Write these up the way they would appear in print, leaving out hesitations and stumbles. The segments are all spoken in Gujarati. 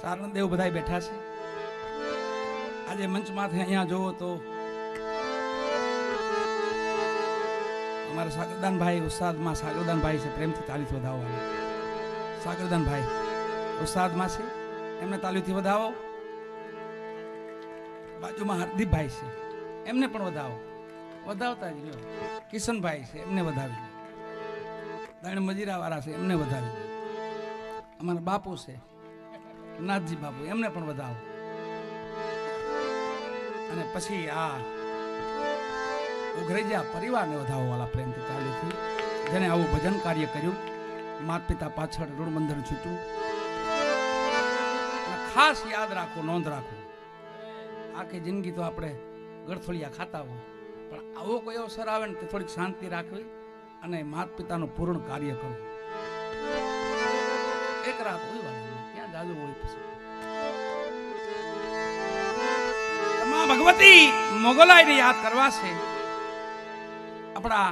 ચારણદેવ બધા બેઠા છે. આજે મંચમાંથી અહીંયા જોવો તો અમારા સાગરદાનભાઈ ઉસ્તાદમાં સાગરદાનભાઈ છે, પ્રેમથી તાલીથી વધાવો. સાગરદાનભાઈ ઉસ્તાદમાં છે, એમને તાલીથી વધાવો. બાજુમાં હરદીપભાઈ છે, એમને પણ વધાવો. વધાવતા જ લ્યો. કિશનભાઈ છે, એમને વધાવી. દાણ મજીરા વાળા છે, એમને વધાવી. અમારા બાપુ છે નાથજી બાપુ, એમને પણ વધાવો. અને પછી આ ઉઘરેજા પરિવારને વધાવો વાળા પ્રેમથી તાલીથી, જેને આવું ભજન કાર્ય કર્યું. માતા પિતા પાછળ ઋણ બંધન છૂટ્યું. ખાસ યાદ રાખો, નોંધ રાખો, આખી જિંદગી તો આપણે ગળથોલિયા ખાતા હોય, પણ આવો કોઈ અવસર આવે ને તે થોડીક શાંતિ રાખવી અને માતા પિતાનું પૂર્ણ કાર્ય કરવું. એક રાત હોય વાળા ક્યાં જાજુ હોય. પછી માં ભગવતી મોગલાઈને યાદ કરવા છે. આપણા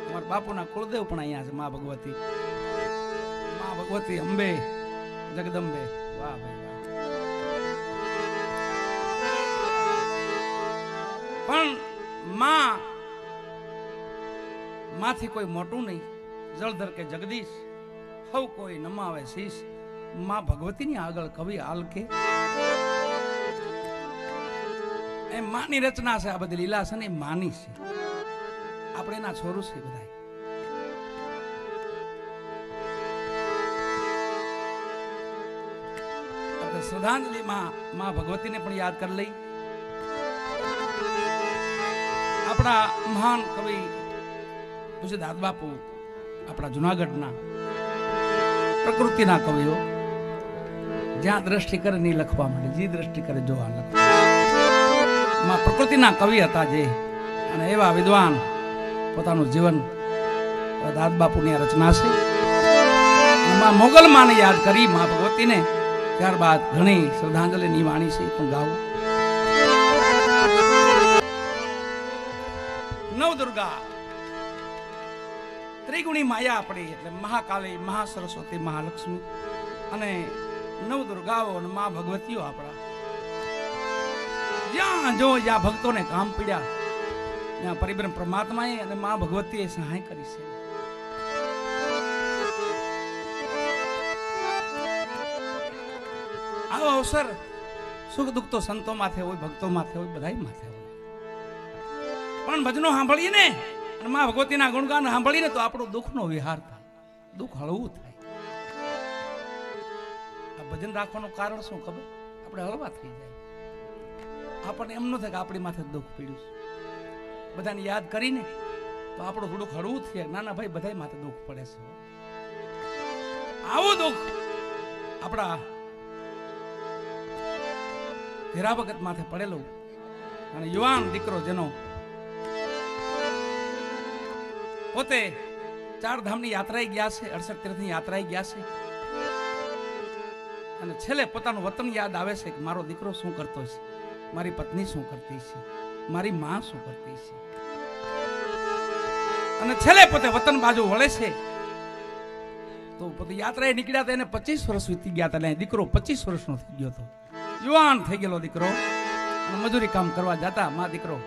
અમારા બાપુના કુળદેવ પણ અહીંયા છે. માં ભગવતી, માં ભગવતી અંબે જગદંબે. વાહ ભાઈ વાહ. પણ માંથી કોઈ મોટું નહીં. જળધર કે જગદીશ હવ કોઈ નમાવે શીશ. માં ભગવતીની આગળ કવિ આલકે એ માની રચના છે. આ બધી લીલા છે ને એ માની છે. આપણે એના છોરું છે બધા. આપણે શ્રદ્ધાંજલિમાં માં ભગવતીને પણ યાદ કરી લઈ. આપણા મહાન કવિ પૂજ્ય દાદ બાપુ, આપણા જુનાગઢના પ્રકૃતિના કવિઓ, જ્યાં દ્રષ્ટિ કરે નહીં લખવા માટે, જે દ્રષ્ટિ કરે જોવા લખવા. માં પ્રકૃતિના કવિ હતા જે, અને એવા વિદ્વાન પોતાનું જીવન દાદ બાપુની રચના છે. માં મોગલ માને યાદ કરી માં ભગવતીને, ત્યારબાદ ઘણી શ્રદ્ધાંજલિની વાણી છે પણ ગાવું. નવ દુર્ગા ત્રિગુણી માયા આપણી, એટલે મહાકાળી, મહાસરસ્વતી, મહાલક્ષ્મી અને નવ દુર્ગાઓ અને મા ભગવતીઓ આપણા. જ્યાં જો જ્યાં ભક્તોને કામ પીડ્યા ત્યાં પરિબ્રહ્મ પરમાત્માએ અને મા ભગવતીએ સહાય કરી છે. આવો અવસર સુખ દુઃખ તો સંતો માથે હોય, ભક્તો માથે હોય, બધાય માથે હોય. પણ ભજનો સાંભળીએ ને અને મા ભગવતીના ગુણગાન સાંભળીને તો આપણો દુઃખનો વિહાર થાય, દુઃખ હળવું થાય. આ ભજન રાખવાનું કારણ શું ખબર? આપણે હળવા થઈ જાય. આપણને એમ ન થાય કે આપણી માથે દુઃખ પીડ્યું. બધાને યાદ કરીને તો આપણું થોડુંક હળવું થાય. નાના ભાઈ બધા માથે દુઃખ પડે છે. આવું દુઃખ આપણા ધીરા ભગત માથે પડેલું. અને યુવાન દીકરો જેનો પોતે 4 ધામની યાત્રાએ ગયા છે, 68 તીર્થની યાત્રાએ ગયા છે, અને છેલ્લે પોતાનું વતન યાદ આવે છે કે મારો દીકરો શું કરતો છે, મારી પત્ની શું કરતી છે, મારી માં શું કરતી છે. અને છેલ્લે પોતે વતન બાજુ વળે છે. તો પોતે યાત્રાએ નીકળ્યા હતા, એને 25 વર્ષ વીતી ગયા હતા. દીકરો 25 વર્ષનો થઈ ગયો હતો, યુવાન થઈ ગયેલો દીકરો. અને મજૂરી કામ કરવા જતા માં દીકરો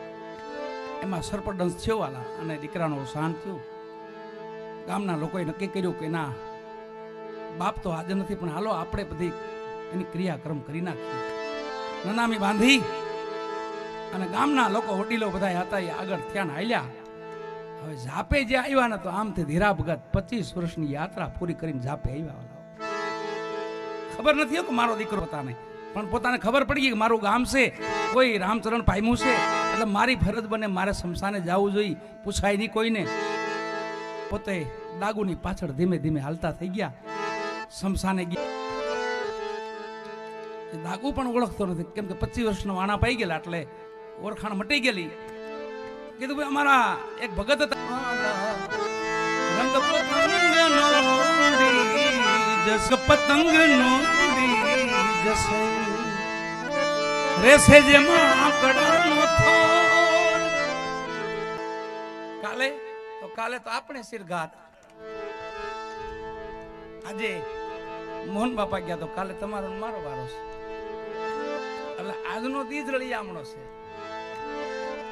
એમાં સર્પદંશ થયો વાલા, અને દીકરાનો અવસાન થયું. ગામના લોકોએ નક્કી કર્યું કે ના, બાપ તો હાજર નથી, પણ હાલો આપણે બધી એની ક્રિયાક્રમ કરી નાખીએ. નનામી બાંધી અને ગામના લોકો વડીલો બધા હતા એ આગળ થયા હાલ્યા. હવે ઝાપે જે આવ્યા ને તો આમથી ધીરા ભગત 25 વર્ષની યાત્રા પૂરી કરીને ઝાપે આવ્યા. ખબર નથી કે મારો દીકરો પોતાને, પણ પોતાને ખબર પડી ગઈ કે મારું ગામ છે, કોઈ રામચરણ પામ્યું છે, એટલે મારી ફરજ બને, મારે શમશાને જવું જોઈએ, પૂછાય નહીં કોઈને. પોતે ડાગુની પાછળ ધીમે ધીમે હાલતા થઈ ગયા, શમશાને ગયા. ડાગુ પણ ઓળખતો નથી, કેમ કે 25 વર્ષનો વાણા પાઈ ગયેલા, એટલે ઓળખાણ મટી ગયેલી. કીધું ભાઈ અમારા એક ભગત હતા, પતંગ નો જશે રેસે જે માકડાનો થોર. કાલે તો આપણે સિરઘાત. આજે મોહન બાપા ગયા તો કાલે તમારો ને મારો વારો છે. એટલે આજનો દી જ રળિયામણો છે.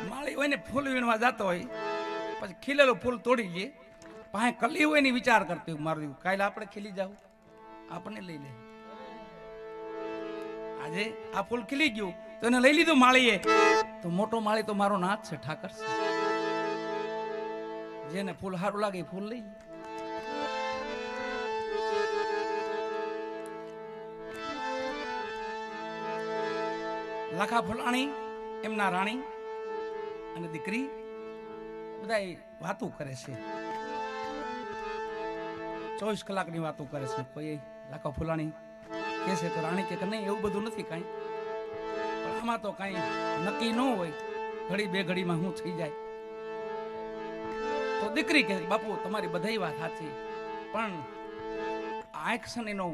માળી હોય ને ફૂલ વીણવા જતો હોય, પછી ખીલેલું ફૂલ તોડી લે, પાસે કલી હોય ને વિચાર કરતી હોય મારું કાલે આપણે ખીલી જાવ, આપણને લઈ લે. આજે આ ફૂલ ખીલી ગયું તો એને લઈ લીધું માળીએ, તો મોટો માળી તો મારો નાથ છે, ઠાકર છે. જેને ફૂલ સારું લાગે ફૂલ લઈ લે. લાખા ફૂલાણી એમના રાણી અને દીકરી બધા વાતો કરે છે, 24 કલાકની વાતો કરે છે. કોઈ લાખા ફૂલાણી કે છે તો રાણી કે નહીં, એવું બધું નથી કાંઈ. પણ આમાં તો કાંઈ નક્કી ન હોય, ઘડી બે ઘડીમાં શું થઈ જાય. તો દીકરી કે બાપુ તમારી બધી વાત સાચી, પણ આંખ છે ને એનો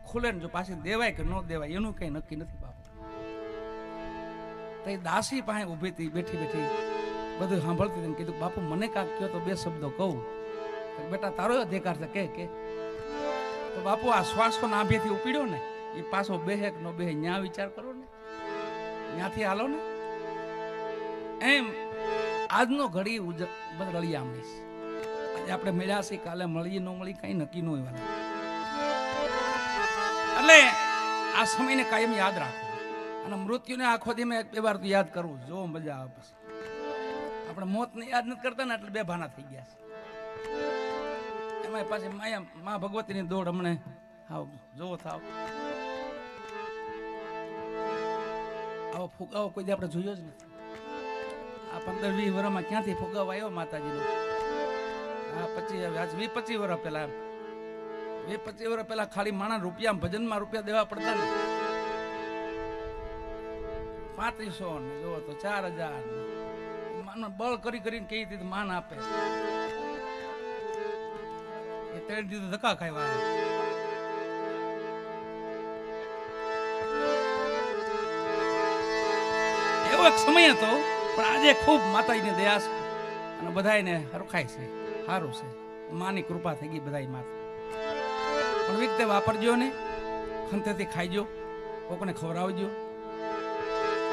ખુલે ને જો પાછી દેવાય કે ન દેવાય એનું કઈ નક્કી નથી બાપુ. તો એ દાસી પાસે ઊભી હતી, બેઠી બેઠી બધું સાંભળતી હતી. કીધું બાપુ મને કાંક કહો તો 2 શબ્દો કહું. બેટા તારો અધિકાર છે કે તો બાપુ આ શ્વાસો નાભીથી ઉપડ્યો ને એ પાછો બેહે કે નો બેહે ન્યા વિચાર કરો ને, ત્યાંથી હાલો ને. એમ આજનો ઘડી રળી આમણીશ. આજે આપણે મળ્યા છીએ, કાલે મળીએ ન મળી કઈ નક્કી ન હોય. એટલે આ સમયને કાયમ યાદ રાખો, અને મૃત્યુને આખો દી મેં 2 વાર તો યાદ કરવું, જો મજા આવે. પછી આપણે મોતને યાદ નથી કરતા ને એટલે બેભાના થઈ ગયા છે. એમાં પાછી માયા મા ભગવતીની દોડ હમણે આવ જોવો થાવ. આવો ફુગાવો કોઈ દી આપણે જોયો જ નથી. આ 15-20 વર્ષમાં ક્યાંથી ફુગાવો આવ્યો માતાજીનો? હા 25 આજ 20-25 વર્ષ પહેલા, 20-25 વર્ષ પહેલા ખાલી માણા રૂપિયા ભજનમાં રૂપિયા દેવા પડતા ને 3500 ને જોવો તો 4000 માનો બળ કરી કરીને કહી દીધું માન આપે. એ તેડી દીધું ધક્કા ખાવા. એવો એક સમય હતો, પણ આજે ખૂબ માતાજીની દયા છે અને બધાને હરખાય છે, સારું છે. માની કૃપા થઈ ગઈ બધાય માથે. પણ વિકતે વાપરજો ને, ખંતેથી ખાઈજો, કોકને ખવડાવજો.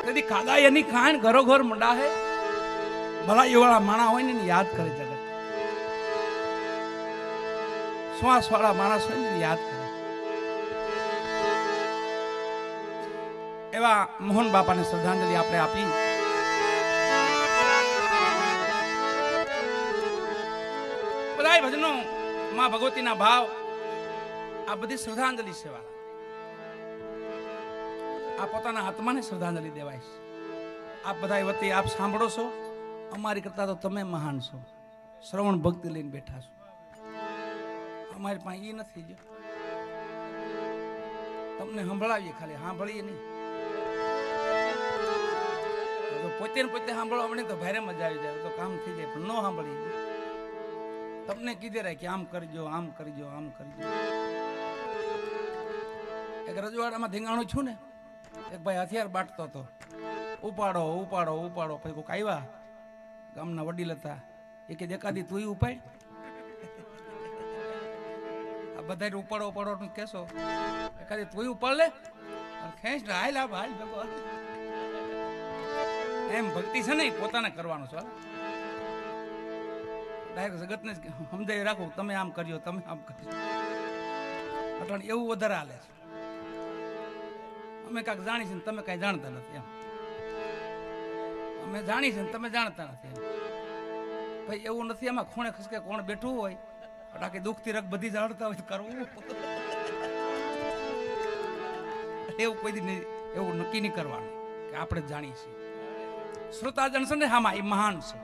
તેથી કાગા એની ખાણ ઘરો ઘર મંડા હે. ભલાઈ વાળા માણા હોય ને યાદ કરે જગત, શ્વાસ વાળા માણસ હોય ને યાદ કરે. એવા મોહન બાપાને શ્રદ્ધાંજલિ આપણે આપી. બધાય ભજનો માં ભગવતીના ભાવ, આ બધી શ્રદ્ધાંજલિ સેવા. આ પોતાના આત્માને શ્રદ્ધાંજલિ દેવાય છે. આપ બધા વતી આપ સાંભળો છો, અમારી કરતા તો તમે મહાન છો. શ્રવણ ભક્તિ લઈને બેઠા છો. અમારી પાસે એ નથી. જો તમને સંભળાવીએ, ખાલી સાંભળીએ નહીં. પોતે ને પોતે સાંભળવા મળે તો ભારે મજા આવી જાય, તો કામ થઈ જાય. પણ ન સાંભળીએ, તમને કીધે રહે કે આમ કરજો, આમ કરજો, આમ કરજો. એક રજવાડામાં ધીંગાણું છું ને, એક ભાઈ હથિયાર બાટતો હતો. ઉપાડો ઉપાડો ઉપાડો. પછી કોઈક આવ્યા, ગામના વડીલ હતા, એ કે એકાદી તું ઉપાડ. આ બધા ઉપાડો ઉપાડો કેશો, એકાદી તું ઉપાડ લે, ખેંચ હાલ હાલ ભેગો. એમ ભક્તિ છે ને પોતાને કરવાનું છે. ડાયરેક્ટ જગતને સમજાવી રાખવું, તમે આમ કરજો, તમે આમ કરજો. એટલે એવું વધારે હાલે છે. અમે કાંઈક જાણી છે ને તમે કાંઈ જાણતા નથી. એમ અમે જાણી છે ને તમે જાણતા નથી. ભાઈ એવું નથી. એમાં ખૂણે ખસકે કોણ બેઠું હોય, આખી દુઃખથી રગ બધી જાણતા હોય તો કરવું. એવું કોઈ દી એવું નક્કી નહીં કરવાનું કે આપણે જાણીએ છીએ. શ્રોતાજન છે ને હામાં એ મહાન છે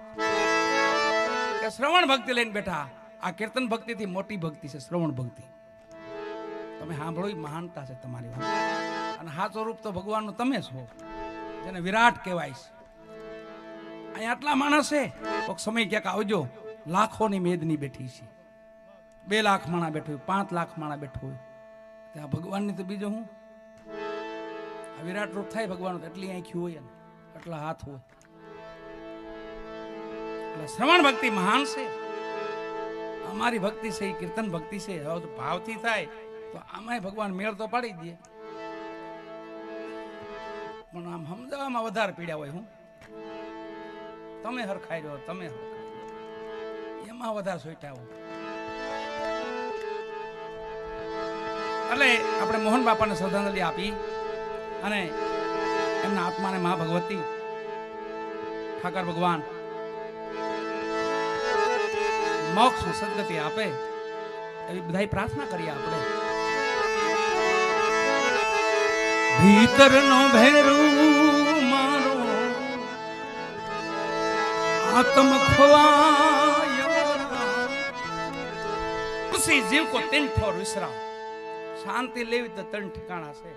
કે શ્રવણ ભક્તિ લઈને બેઠા. આ કીર્તન ભક્તિ થી મોટી ભક્તિ છે શ્રવણ ભક્તિ. તમે સાંભળો, એ મહાનતા છે તમારી વાત. અને સાચો રૂપ તો ભગવાનનું તમે છો, જેને વિરાટ કહેવાય છે. અહીંયા આટલા માણસ છે, કોઈક સમય ક્યાંક આવજો, લાખોની મેદની બેઠી છે. 2 લાખ માણા બેઠો હોય, 5 લાખ માણા બેઠો હોય, ત્યાં ભગવાનની તો બીજો હું. આ વિરાટ રૂપ થાય ભગવાન, એટલી આંખી હોય ને એટલા હાથ હોય. એટલે શ્રવણ ભક્તિ મહાન છે. અમારી ભક્તિ છે એ કીર્તન ભક્તિ છે. હવે તો ભાવથી થાય તો તો આમાંય ભગવાન મેળ તો પાડી દે, પણ આમ સમજાવવામાં વધારે પીડ્યા હોય. હું તમે હરખાઈ રહ્યો, તમે એમાં વધારે સોટ્યા હોય. એટલે આપણે મોહન બાપાને શ્રદ્ધાંજલિ આપી અને એમના આત્માને મા ભગવતી ઠાકર ભગવાન મોક્ષ સદગતિ આપે એવી બધાય પ્રાર્થના કરીએ. આપણે ભીતરનો ભેરું મારો આત્મ ખવાય, ઉસી જીવ કો તીન ઠોર વિશ્રામ. શાંતિ લેવી તો ત્રણ ઠેકાણા છે,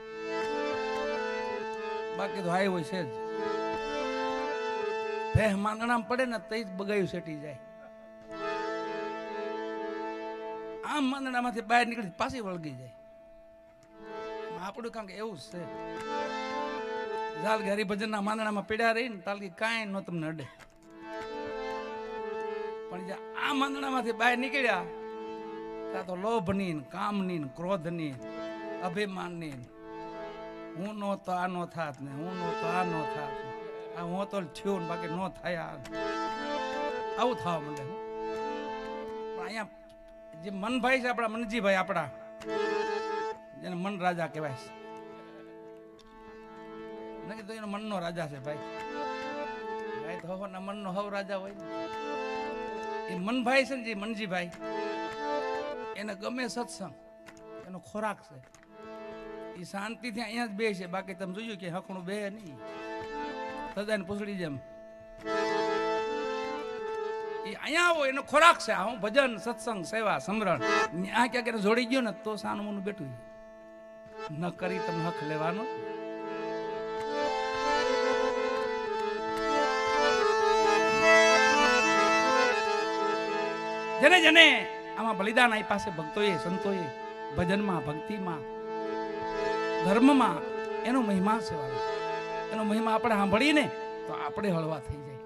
બાકી તો હાય હોય છે જ. ભેહ માંગણામાં પડે ને તો જ બગાયું સેટી જાય. આમ માંદણામાંથી બહાર નીકળી પાછી વળગી જાય. આપણું કાંક એવું જ છે. જાલ કે હરિભજન ના માંદણામાં પીડ્યા રહી ને તાલકી કાંઈ ન તમને અડે, પણ જે આ માંદણામાંથી બહાર નીકળ્યા ત્યાં તો લોભની ને કામની ને ક્રોધની અભિમાનની હું નો તો આ નો થાત ને હું નો તો આ નો થાત, આ હું તો થયું ને બાકી નો થાય, આવું થવા માંડે. પણ અહીંયા જે મનભાઈ છે આપણા, મનજીભાઈ આપણા, જેને મન રાજા કહેવાય છે, નથી તો એનો મનનો રાજા છે ભાઈ. ભાઈ તો હવના મનનો હવ રાજા હોય ને. એ મનભાઈ છે ને જે મનજીભાઈ, એને ગમે સત્સંગ, એનો ખોરાક છે. એ શાંતિથી અહીંયા જ બે છે, બાકી તમે જોયું કે હકણું બે નહીં, સદાને પૂછડી જેમ. એ અહીંયા આવો એનો ખોરાક છે. હું ભજન સત્સંગ સેવા સમરણ આ ક્યાંક જોડી ગયો ને તો સાનું મનું બેઠું ન કરી તમે હક લેવાનો. જેને જેને આમાં બલિદાન આપ્યા છે ભક્તોએ સંતોએ, ભજનમાં ભક્તિમાં ધર્મમાં, એનો મહિમા છે વાલા. એનો મહિમા આપણે સાંભળીને તો આપણે હળવા થઈ જાય,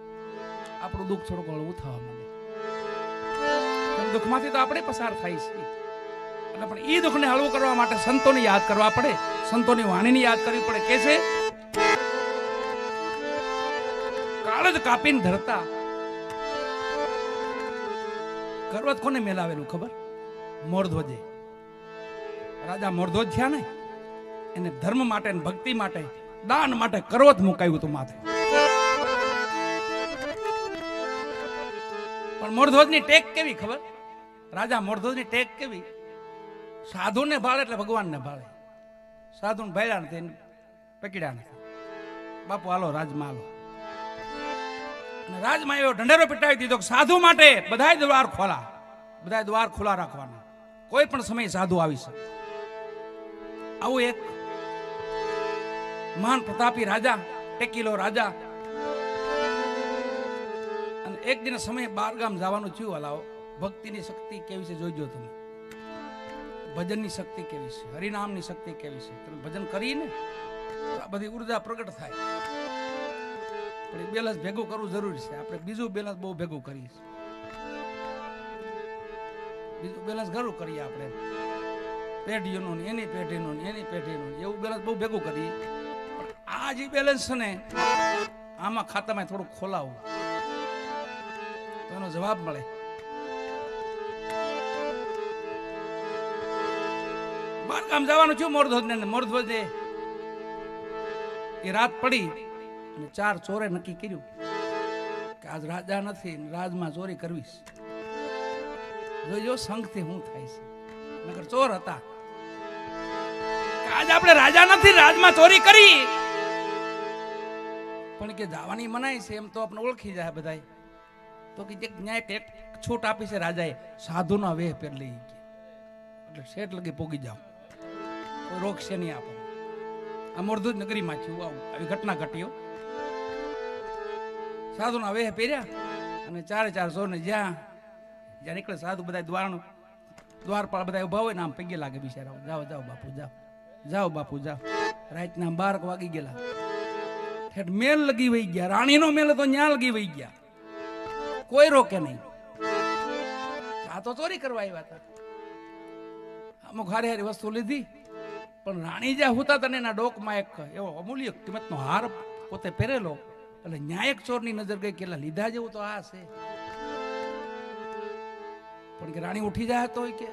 આપણું દુઃખ થોડુંક હળવું થવા માંડે. દુઃખમાંથી તો આપણે પસાર થાય છે, એટલે પણ એ દુઃખને હળવું કરવા માટે સંતોને યાદ કરવા પડે, સંતોની વાણીને યાદ કરવી પડે. કે છે કાળજ કાપીને ધરતા કરવત કોને મેલાવેલું ખબર? મોરધ્વજે. રાજા મોરધ્વજ થયા ને, એને ધર્મ માટે ભક્તિ માટે દાન માટે કરવત મુકાયું હતું માથે. પણ મોરધ્વજની ટેક કેવી ખબર? રાજા મોરધ્વજની ટેક કેવી? સાધુને ભાળે એટલે ભગવાનને ભાળે. સાધુને ભાળ્યા નથી, પકડ્યા નથી. બાપુ હાલો રાજમાં હાલો. અને રાજમાં એવો ઢંઢેરો પીટાવી દીધો કે સાધુ માટે બધાય દ્વાર ખોલા, બધાય દ્વાર ખુલ્લા રાખવાના, કોઈ પણ સમય સાધુ આવી શકે. આવું એક મહાન પ્રતાપી રાજા, ટેકીલો રાજા. અને એક દિન સમય 12 ગામ જવાનું થયું. હલાવો ભક્તિની શક્તિ કેવી છે જોઈજો તમે, ભજનની શક્તિ કેવી છે, હરિનામની શક્તિ કેવી છે. તમે ભજન કરીને તો આ બધી ઉર્જા પ્રગટ થાય. પણ એ બેલેન્સ ભેગું કરવું જરૂરી છે. આપણે બીજું બેલેન્સ બહુ ભેગું કરીએ છીએ, બીજું બેલેન્સ ઘરું કરીએ આપણે, પેઢીઓનું એની પેઢીનું એની પેઢીનું, એવું બેલેન્સ બહુ ભેગું કરીએ. પણ આ જે બેલેન્સ છે ને, આમાં ખાતામાં થોડું ખોલાવું તો એનો જવાબ મળે. બાર ગામ જવાનું છું મોરધ્વજને. મોરધ્વજે એ રાત પડી અને 4 ચોરે નક્કી કર્યું કે આજ રાજા નથી, રાજમાં ચોરી કરવી છે. જોજો સંઘથી શું થાય છે. નગર ચોર હતા. આજ આપણે રાજા નથી, રાજમાં ચોરી કરી. પણ કે જવાની મનાય છે એમ તો આપણે ઓળખી જાય બધા. તો કે ન્યાય એક છૂટ આપી છે રાજાએ, સાધુના વેહ પેર લઈ ગયા એટલે શેઠ લગી પોગી જાવ, કોઈ રોકશે નહીં આપણને. આ મોરધ્વજ નગરીમાં થયું આવું, આવી ઘટના ઘટી. સાધુના વેહ પહેર્યા અને 4 ચોરને જ્યાં જ્યાં નીકળે સાધુ બધા દ્વારપાળ બધા ઉભા હોય ને આમ પગે લાગે બિચારા. જાઓ જાઓ બાપુ જાઓ, જાઓ બાપુ જાઓ. રાતના 12 વાગી ગયેલા. ઠેઠ મેલ લગી વહી ગયા. રાણીનો મેલ તો ન્યા લગી વહી ગયા, કોઈ રોકે નહીં. આ તો ચોરી કરવા આવ્યા હતા. અમુક હારી હારી વસ્તુ લીધી, પણ રાણી જ્યાં હુતા તને એના ડોકમાં એક એવો અમૂલ્ય કિંમતનો હાર પોતે પહેરેલો, એટલે ન્યાયક ચોરની નજર ગઈ કે લીધા જેવું તો આ છે. પણ કે રાણી ઉઠી જાય તો કે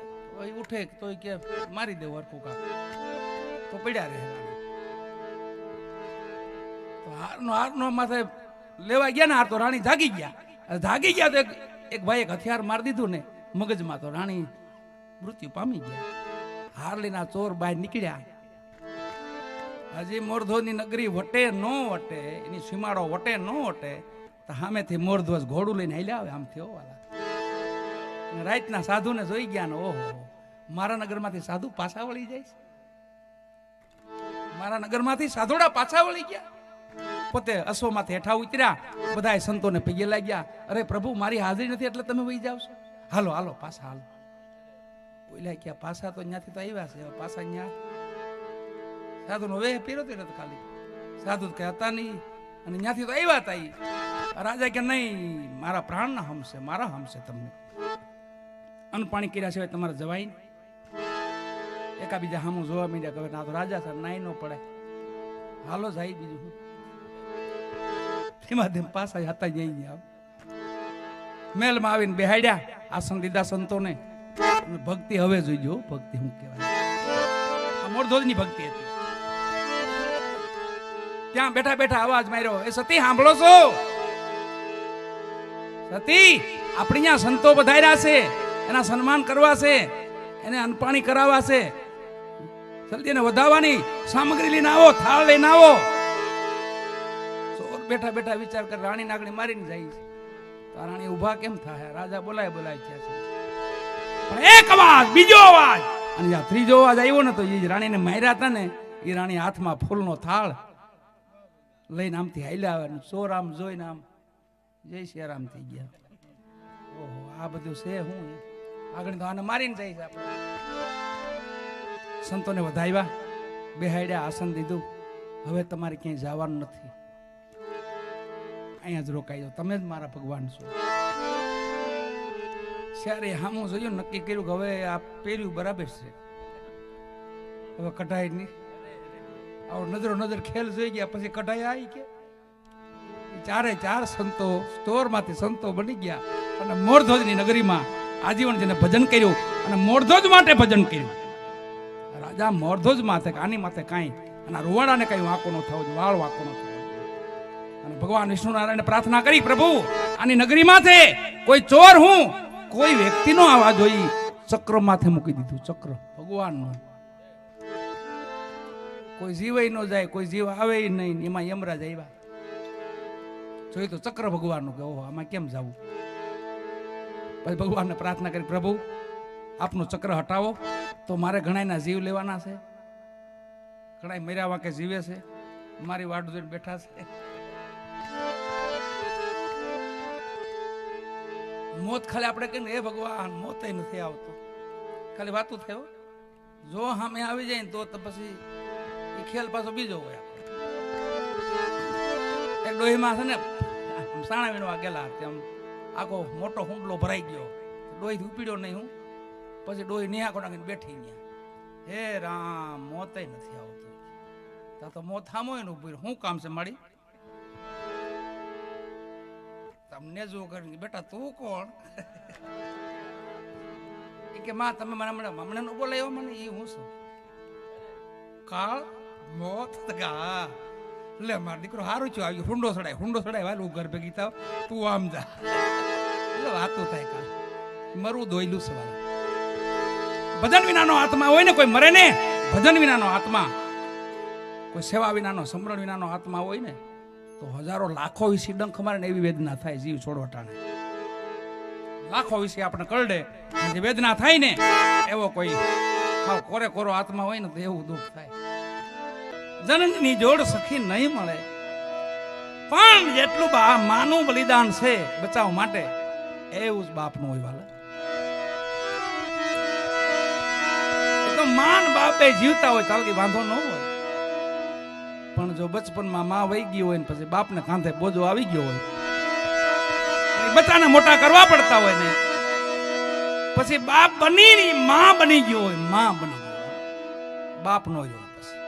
ઉઠે તો કે મારી દેવું હરખું કામ તો પડ્યા રહે. તો હારનો માથે લેવા ગયા ને હાર તો રાણી જાગી ગયા તો એક ભાઈ એક હથિયાર મારી દીધું ને મગજમાં, તો રાણી મૃત્યુ પામી ગયા. હાર લઈને ચોર બહાર નીકળ્યા. હજી મોરધોની નગરી વટે ન વટે, એની સીમાડો વટે ન વટે, તો સામેથી મોરધ્વજ ઘોડું લઈને હાલ્યા આવે આમથી વાલા. રાતના સાધુને જોઈ ગયા ને ઓહો, મારા નગરમાંથી સાધુ પાછા વળી જાય છે, મારા નગરમાંથી સાધુડા પાછા વળી ગયા. પોતે અશ્વમાંથી હેઠા ઉતર્યા, બધા સંતોને પગે લાગ્યા. અરે પ્રભુ, મારી હાજરી નથી એટલે તમે વહી જાવ છો, હાલો હાલો પાછા હાલો. બોલ્યા કે પાછા તો ત્યાંથી તો આવ્યા છે, પાછા ત્યાં સાધુનો વેહ પીરો તો ખાલી સાધુ કે હતા નહીં, અને ત્યાંથી તો આવ્યા હતા. રાજા કે નહીં, મારા પ્રાણના હમશે, મારા હમશે, તમને અન્ન પાણી કર્યા સિવાય તમારે જવાય ને. એકાબીજા સામું જોવા માંડ્યા કે ના તો રાજા સર નાઈ ન પડે, હાલો જાય. બીજું ધીમા ધીમ પાછા હતા જઈ મહેલમાં આવીને બેહાડ્યા, આસન દીધા સંતોને. ભક્તિ હવે જોઈજો, ભક્તિ શું કહેવાય, આ મોરધોજની ભક્તિ હતી. ત્યાં બેઠા બેઠા અવાજ માર્યો, એ સતી સાંભળો છો? સતી, આપણી ત્યાં સંતો પધાર્યા છે, એના સન્માન કરવા છે, એને અન્નપાણી કરાવવા છે, જલ્દી એને વધાવવાની સામગ્રી લઈને આવો, થાળ લઈને આવો. ચોર બેઠા બેઠા વિચાર કરે, રાણી નાગણી મારીને જાય છે, તો રાણી ઉભા કેમ થાય? રાજા બોલાય છે, પણ એક અવાજ, બીજો અવાજ, અને જ્યાં ત્રીજો અવાજ આવ્યો ને, તો એ રાણીને માર્યા હતા ને, એ રાણી હાથમાં ફૂલનો થાળ લઈને આમથી હાલ્યા આવે. ચોર આમ જોઈને આમ જય શ્રી રામ થઈ ગયા. ઓહો, આ બધું છે હું આગળ તો આને મારીને જાય છે આપણે. સંતોને વધાવ્યા, બેહાડ્યા, આસન દીધું. હવે તમારે ક્યાંય જવાનું નથી, અહીંયા જ રોકાઈ જાઓ, તમે જ મારા ભગવાન છો. ત્યારે હામું જોયું, નક્કી કર્યું કે હવે આ પહેર્યું બરાબર છે, હવે કઢાઈ નહીં. આવો નજરો નજર ખેલ જોઈ ગયા, પછી કઢાઈ આવી કે ચારે ચાર સંતો સ્ટોરમાંથી સંતો બની ગયા, અને મોરધોજની નગરીમાં આજીવન જેને ભજન કર્યું, અને મોરધોજ માટે ભજન કર્યું. રાજા મોરધોજ માથે આની માથે કાંઈ, અને રૂવાડાને કઈ વાંકો ન થવો જોઈએ, વાળ વાંકો ન થવો જોઈએ. અને ભગવાન વિષ્ણુ નારાયણ પ્રાર્થના કરી, પ્રભુ આની નગરી માથે કોઈ ચોર હું કોઈ વ્યક્તિનો આવા જોઈ, ચક્ર માથે મૂકી દીધું. ચક્ર ભગવાનનું, કોઈ જીવે ન જાય, કોઈ જીવ આવે નહીં. એમાં યમરાજ આવ્યા, જોઈ તો ચક્ર ભગવાનનું કે ઓહો આમાં કેમ જવું. પછી ભગવાનને પ્રાર્થના કરી, પ્રભુ આપનું ચક્ર હટાવો, તો મારે ઘણાના જીવ લેવાના છે, ઘણા મર્યા વાંકે જીવે છે, મારી વાટ જોઈને બેઠા છે. મોત ખાલી આપણે કહીએ, હે ભગવાન મોત નથી આવતો, ખાલી વાતું થયો. જો સામે આવી જાય ને તો પછી એ ખેલ પાછો બીજો હોય. એક ડોહીમાં છે ને સાણા વીણવા ગયેલા, તેમ આખો મોટો હુંડલો ભરાઈ ગયો, ડોહી ઉપડ્યો નહીં. હું પછી ડોહી નિહાકો નાખીને બેઠી ગયા. હે રામ, મોતે નથી આવતું. તા તો મોત થામો ને ઉભી, શું કામ છે મારી? તમને જો કરી, બેટા તું કોણ? કે માં તમે મને હમણાં નો બોલાયો, મને એ હું છું કાળ મોત. હા લે મારો દીકરો સારું છું, આવ્યું હુંડો સડાય વાલું ઘર ભેગી થાવ, તું આમ જા. એટલે વાતું થાય, કાલ મરવું દોયલું છે વાલા. ભજન વિનાનો આત્મા હોય ને, કોઈ મરે ને, ભજન વિનાનો આત્મા, કોઈ સેવા વિનાનો, સમરણ વિનાનો આત્મા હોય ને, તો હજારો લાખો વિશે ડંખ મારે ને એવી વેદના થાય જીવ છોડવટાને. લાખો વિશે આપણે કરડે, જે વેદના થાય ને, એવો કોઈ કોરે કોરો આત્મા હોય ને તો એવું દુઃખ થાય. જનની જોડ સખી નહીં મળે, પણ જેટલું માનું બલિદાન છે બચાવ માટે, એવું જ બાપનું હોય વાલા. તો માન બાપે જીવતા હોય તાલકી વાંધો ન હોય, પણ જો બચપનમાં માં વહી ગઈ હોય ને પછી બાપને કાંધે બોજો આવી ગયો હોય, બચ્ચાને મોટા કરવા પડતા હોય ને, પછી બાપ બની માં બની ગયો હોય, માં બની ગયો, બાપ નો હોય. પછી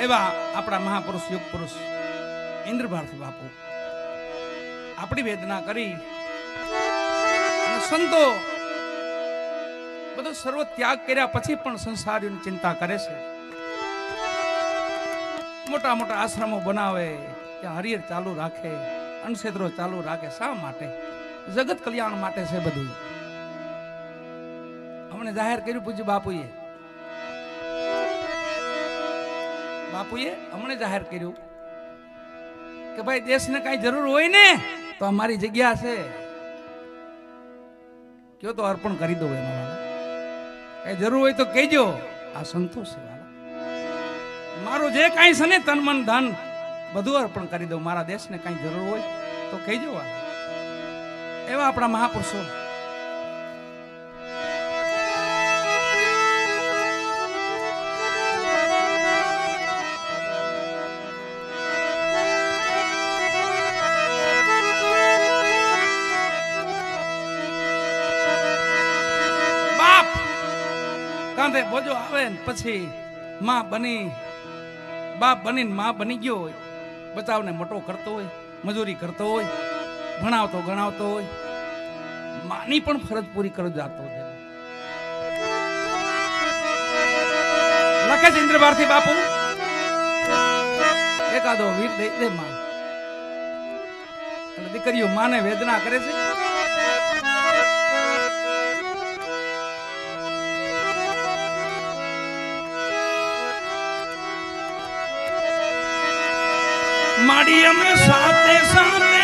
એવા આપણા મહાપુરુષ યુગ પુરુષ ઇન્દ્ર ભારતી બાપુ આપણી વેદના કરી અને સંતો બધો સર્વ ત્યાગ કર્યા પછી પણ સંસારીઓની ચિંતા કરે છે. મોટા મોટા આશ્રમો બનાવે, ત્યાં હરિહર ચાલુ રાખે, અન્નક્ષેત્રો ચાલુ રાખે. શા માટે? જગત કલ્યાણ માટે છે બધું. અમને જાહેર કર્યું પૂજ્ય બાપુએ અમને જાહેર કર્યું કે ભાઈ દેશને કઈ જરૂર હોય ને તો અમારી જગ્યા છે, કયો તો અર્પણ કરી દો. એમાં કઈ જરૂર હોય તો કહેજો, આ સંતોષ છે. મારું જે કાંઈ છે ને તન મન ધન બધું અર્પણ કરી દઉં. મારા દેશને કઈ જરૂર હોય તો કહેજો. એવા આપણા મહાપુરુષો બાપ કાંધે બોજો આવે ને પછી માં બની બાપ બનીને માં બની ગયો હોય, બચાવને મોટો કરતો હોય, મજૂરી કરતો હોય, ભણાવતો ગણાવતો હોય, માની પણ ફરજ પૂરી કરી જતો હોય. લખે છે ઇન્દ્ર ભારતી બાપુ, એકાદો વીર દે દે માં. અને દીકરીઓ માને વેદના કરે છે. માડી અમે સાથે સાથે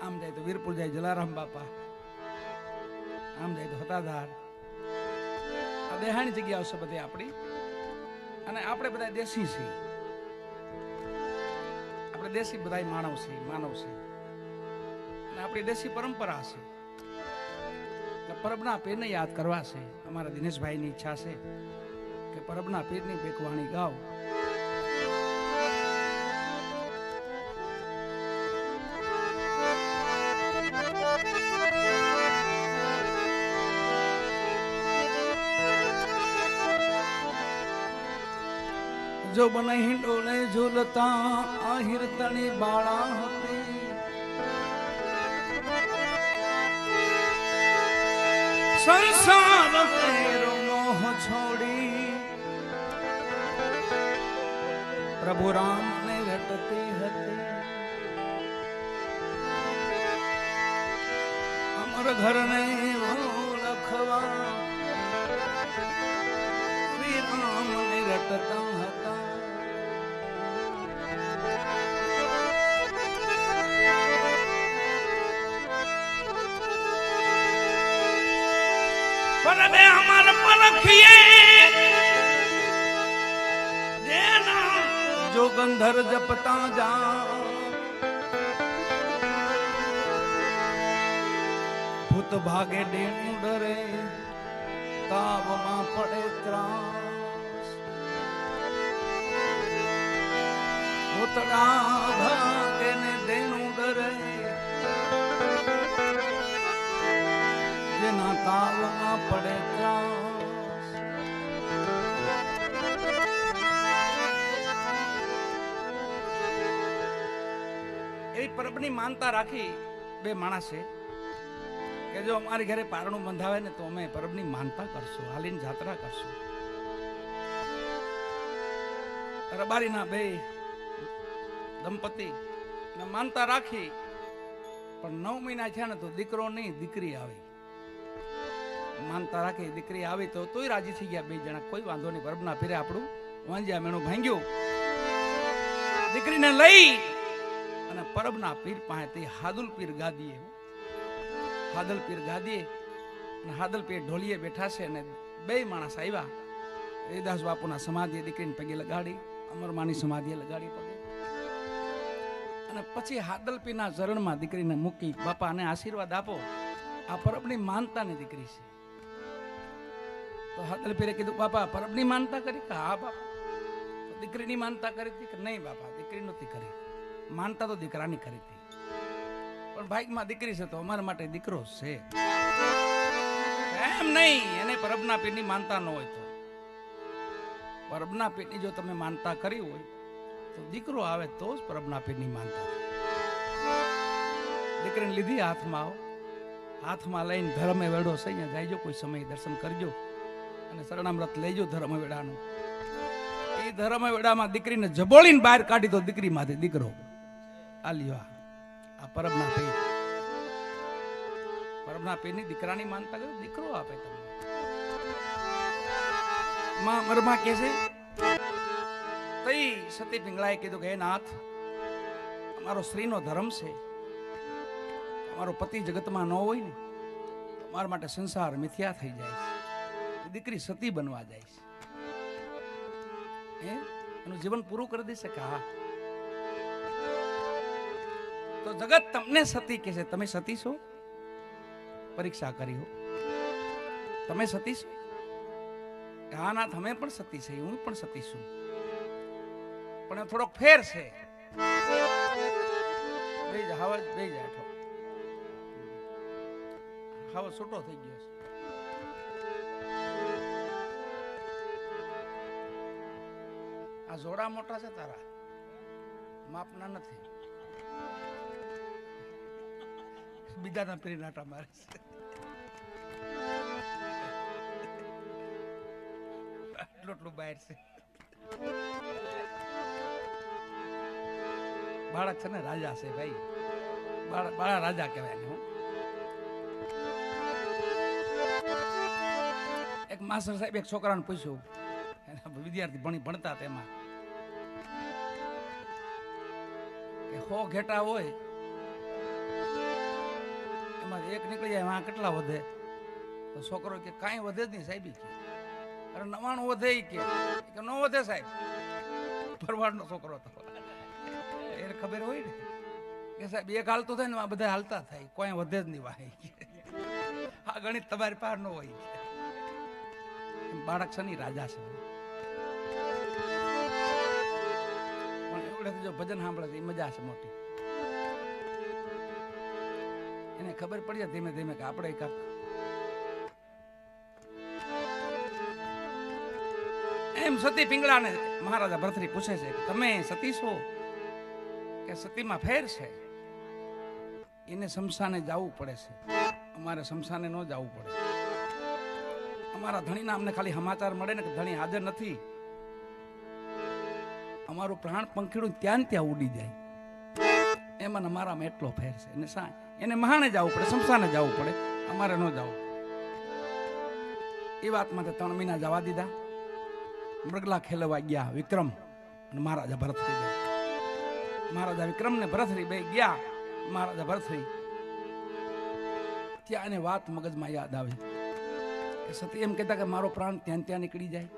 આમ જાય તો વીરપુર જાય જલારામ બાપા, આમ જાય તો હતાધાર. આ દેહાણી જગ્યાઓ છે બધી આપણી, અને આપણે બધા દેશી છીએ. આપણે દેશી બધા માનવ છે, અને આપણી દેશી પરંપરા છે. પરબના પીરને યાદ કરવા છે. અમારા દિનેશભાઈની ઈચ્છા છે કે પરબના પીરની બેકવાણી ગાવ. જો બને હિંડોળે ઝૂલતા આહિર તણી બાળા હતી, સંસાર તેરો મોહ છોડી પ્રભુ રામ ને રટતી હતી. અમર ઘર ને લખવા શ્રી રામ ને રટતા હતા. પરને અમર પરખીએ જેના જોગંધર જપતા જા, ભૂત ભાગે ડેણું ડરે તાવમાં પડે ત્રાસ. ભૂતડા ભાગે ને ડેણું ડરે જેના તાવમાં પડે ત્રાસ. એવી પરબની માનતા રાખી બે માણસે કે જો અમારી ઘરે પારણું બંધાવે ને તો અમે પરબની માનતા કરશું, હાલીને જાત્રા કરશું. રબારીના બે દંપતી માનતા રાખી, પણ 9 મહિના થયા ને તો દીકરો નહીં દીકરી આવી. માનતા રાખી દીકરી આવી તો તોય રાજી થઈ ગયા બે જણા. કોઈ વાંધો નહીં, પરબના ફેરે આપણું વાંજ્યા મેણું ભાંગ્યું. દીકરીને લઈ અને પરબના પીર પાસે હાદુલ પીર ગાદીએ, હાદલ પીર ગાદીએ અને હાદલ પીર ઢોલીએ બેઠા છે. અને બે માણસ આવ્યા. હરિદાસ બાપુના સમાધિએ દીકરીને પગે લગાડી, અમરમાની સમાધિએ લગાડી પગે, અને પછી હાદલ પીરના ચરણમાં દીકરીને મૂકી, બાપા આને આશીર્વાદ આપો. આ પરબની માનતાની દીકરી છે. તો હાથલ પીરે કીધું, બાપા પરબની માનતા કરી? હા બાપા. તો દીકરીની માનતા કરી હતી કે નહીં બાપા? દીકરી નહોતી કરી, માનતા તો દીકરાની કરી હતી. પણ ભાઈમાં દીકરી છે તો અમારા માટે દીકરો છે. એમ નહીં, એને પરબના પીરની માનતા ન હોય તો. પરબના પીરની જો તમે માનતા કરી હોય તો દીકરો આવે તો જ પરબના પીરની માનતા. દીકરીને લીધી હાથમાં, હાથમાં લઈને ધર્મ વેડો છે અહીંયા જાયજો, કોઈ સમય દર્શન કરજો અને શરણામૃત લેજો ધર્મ વેડાનું. એ ધર્મ વેડામાં દીકરીને જબોળીને બહાર કાઢી તો દીકરીમાંથી દીકરો આલ્યો. આ પરબના પીર, પરબના પીરની દીકરાની માનતા કરે દીકરો આપે તમને. માં મરમાં કે છે, તઈ સતી પિંગળાએ કીધું કે હે નાથ, અમારો સ્ત્રીનો ધર્મ છે, અમારો પતિ જગતમાં ન હોય ને મારા માટે સંસાર મિથ્યા થઈ જાય છે. દીકરી સતી બનવા જાય છે, એનું જીવન પૂરું કરી દેશે કે હા? તો જગત તમને સતી કહે છે. તમે સતી છો? પરીક્ષા કરી હો, તમે સતી છો? હા નાથ, અમે પણ સતી છે, હું પણ સતી છું, પણ થોડોક ફેર છે. બે જા હવા, બે જા હેઠો, હવા છૂટો થઈ ગયો છે. આ જોડા મોટા છે તારા, માપના નથી. બીજાના પીરી નાટા મારે છે. આટલું બહાર છે. બાળક છે ને રાજા છે ભાઈ, બાળા રાજા કહેવાય ને. એક માસ્ટર સાહેબ એક છોકરાને પૂછ્યું, વિદ્યાર્થી ભણતા તેમાં કે 100 ઘેટા હોય એમાં એક નીકળી જાય, એમાં કેટલા વધે? તો છોકરો કે કાંઈ વધે જ નહીં સાહેબ. અરે 99 વધે કે ન વધે સાહેબ. ભરવાડનો છોકરો હતો, એને ખબર હોય ને કે સાહેબ એક હાલતું થાય ને બધા હાલતા થાય, કોઈ વધે જ નહીં વાહી. આ ગણિત તમારી પાસે ન હોય. બાળક છે ને રાજા છે, પણ એવડે જો ભજન સાંભળે છે એ મજા છે મોટી. એને ખબર પડી જાય ધીમે ધીમે કે આપણે કાંક એમ. સતી પિંગળાને મહારાજા ભરથરી પૂછે છે, તમે સતી છો કે સતીમાં ફેર છે? એને શમશાને જવું પડે છે, અમારે શમશાને ન જવું પડે. અમારા ધણીના અમને ખાલી સમાચાર મળે ને કે ધણી હાજર નથી, અમારું પ્રાણ પંખીડું ત્યાં ઉડી જાય. એમાં અમારામાં એટલો ફેર છે. એને મહાને જવું પડે, શમશાને જવું પડે, અમારે ન જવું. એ વાત માટે 3 મહિના જવા દીધા. મૃગલા ખેલવા ગયા વિક્રમ અને મહારાજા ભરથરી બે. મહારાજા વિક્રમ ને ભરથરી બે ગયા. મહારાજા ભરથરી ત્યાં એને વાત મગજમાં યાદ આવી કે સતી એમ કહેતા કે મારો પ્રાણ ત્યાં નીકળી જાય.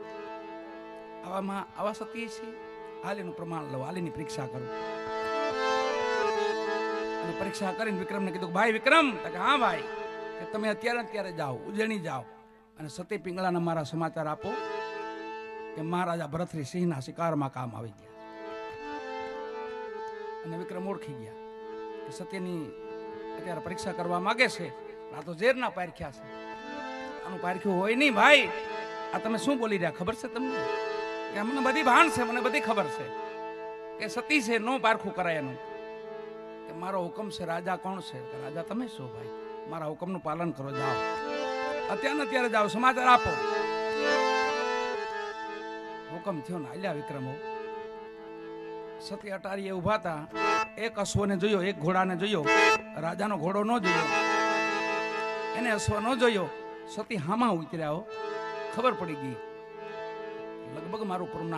આવા સતી છે. હાલીનું પ્રમાણ લો, હાલીની પરીક્ષા કરો. અને પરીક્ષા કરીને વિક્રમને કીધું, ભાઈ વિક્રમ, કે હા ભાઈ, કે તમે અત્યારે જાઓ, ઉજ્જૈની જાઓ અને સતી પિંગળાના મારા સમાચાર આપો કે મહારાજા ભરથરી સિંહના શિકારમાં કામ આવી ગયા. અને વિક્રમ ઓળખી ગયા કે સતીની અત્યારે પરીક્ષા કરવા માંગે છે. આ તો ઝેરના પારખ્યા છે, આનું પારખ્યું હોય નહીં. ભાઈ આ તમે શું બોલી રહ્યા ખબર છે તમને? કે મને બધી ભાન છે, મને બધી ખબર છે કે સતી છે, નો પારખું કરાય એનું. કે મારો હુકમ છે. રાજા કોણ છે? રાજા તમે છો ભાઈ, મારા હુકમનું પાલન કરો, જાઓ અત્યારે જાઓ, સમાચાર આપો. હુકમ થયો ને આલ્યા વિક્રમો. સતી અટારીએ ઉભા હતા. એક અશ્વને જોયો, એક ઘોડાને જોયો. રાજાનો ઘોડો ન જોયો, એને અશ્વ ન જોયો. સતી હામાં ઉતર્યા. ખબર પડી ગઈ લગભગ મારું પૂર્ણ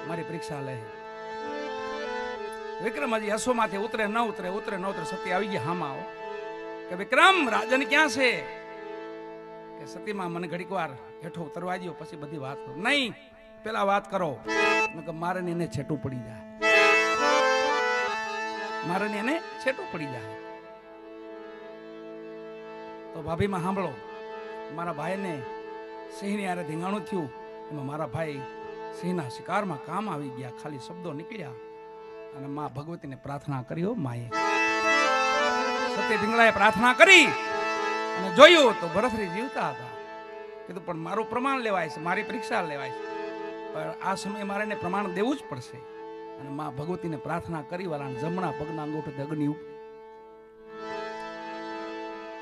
મારી પરીક્ષા લે. વિક્રમ હજી અશ્વમાંથી ઉતરે ન ઉતરે. સતી આવી ગયા હામાં. કે વિક્રમ, રાજન ક્યાં છે? કે સતીમાં મને ઘડીક વાર હેઠો ઉતરવા દો, પછી બધી વાત કરો. નહીં, પેલા વાત કરો. મારે એને છેટું પડી જાય, મારે એને છેટું પડી જાય. તો ભાભીમાં સાંભળો, મારા ભાઈને સિંહની આરે ધીંગાણું થયું, એમાં મારા ભાઈ સિંહના શિકારમાં કામ આવી ગયા. ખાલી શબ્દો નીકળ્યા અને માં ભગવતીને પ્રાર્થના કરી. હો માએ સતી ઢીંગલાએ પ્રાર્થના કરી અને જોયું તો ભરતરી જીવતા હતા. કીધું પણ મારું પ્રમાણ લેવાય છે, મારી પરીક્ષા લેવાય છે, પણ આ સમયે મારે એને પ્રમાણ દેવું જ પડશે. અને માં ભગવતીને પ્રાર્થના કરી વાળા જમણા પગના અંગૂઠે અગ્નિ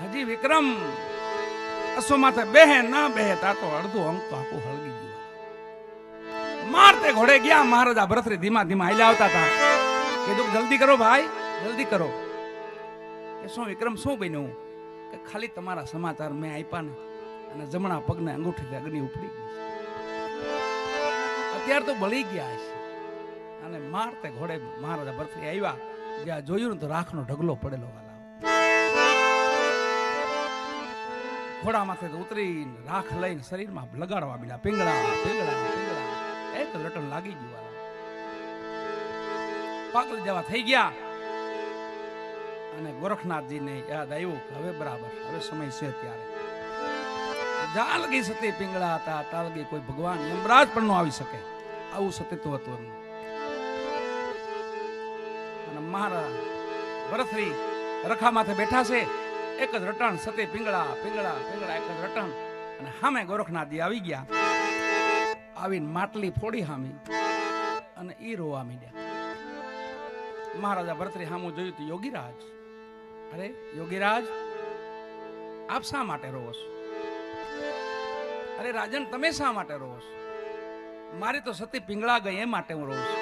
હજી વિક્રમ અસો માથે બેહે ના બેહે તા તો અડધું અંક તો આખું હળગી ગયું. મારતે ઘોડે ગયા. મહારાજા ભરતરી ધીમા ધીમા હાલ્યા આવતા હતા. કીધું જલ્દી કરો ભાઈ, જલ્દી કરો. કે શું વિક્રમ શું બન્યું? કે ખાલી તમારા સમાચાર મેં આપ્યા ને અને જમણા પગને અંગૂઠેથી અગ્નિ ઉપડી ગઈ. અત્યારે તો બળી ગયા છે. અને મારતે ઘોડે મહારાજા ભરતરી આવ્યા. જ્યાં જોયું ને તો રાખનો ઢગલો પડેલો વાલા. ઘોડા માથે ઉતરીને રાખ લઈને શરીરમાં લગાડવા મીડા. પીંગળા પીંગળા પીંગળા એક રટણ લાગી ગયું. પાગલ જેવા થઈ ગયા. અને ગોરખનાથજીને યાદ આવ્યું કે હવે બરાબર, હવે સમય છે. ત્યારે જાલગી સતી પીંગળા હતા, તાલગી કોઈ ભગવાન યમરાજ પણ ન આવી શકે. આવું સતીત્વ હતું એમનું. અને મહારાજ ભરતરી રખા માથે બેઠા છે. એક જ રટણ, સતી પીંગળા પીંગળા પીંગળા, એક જ રટણ. અને સામે ગોરખનાથજી આવી ગયા. આવીને માટલી ફોડી હામી અને ઈ રોવા માંડ્યા. મહારાજા ભરતરી સામું જોયું તો યોગીરાજ, અરે યોગીરાજ આપ શા માટે રોવો છો? અરે રાજન તમે શા માટે રોવો છો? મારી તો સતી પીંગળા ગઈ એ માટે હું રોઉં છું.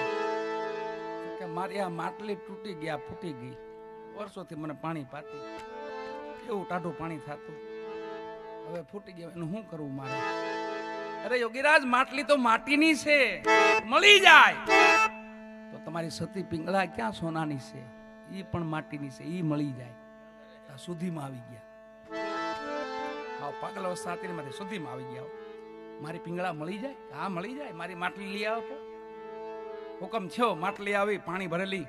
કે મારી આ માટલી તૂટી ગયા, ફૂટી ગઈ. વર્ષોથી મને પાણી પાતી, એવું ટાઢું પાણી થતું, હવે ફૂટી ગયું, એનું શું કરવું મારે? અરે યોગીરાજ માટલી તો માટીની છે, મળી જાય. તો તમારી સતી પીંગળા ક્યાં સોનાની છે? ઈ પણ માટીની છે, ઈ મળી જાય. સુધીમાં આવી ગયા. હા પાગલ અવસ્થા હતી માંથી સુધીમાં આવી ગયા. મારી પીંગળા મળી જાય? હા મળી જાય. મારી માટલી લઈ આવો. હુકમ થયો. માટલી આવી, પાણી ભરેલી.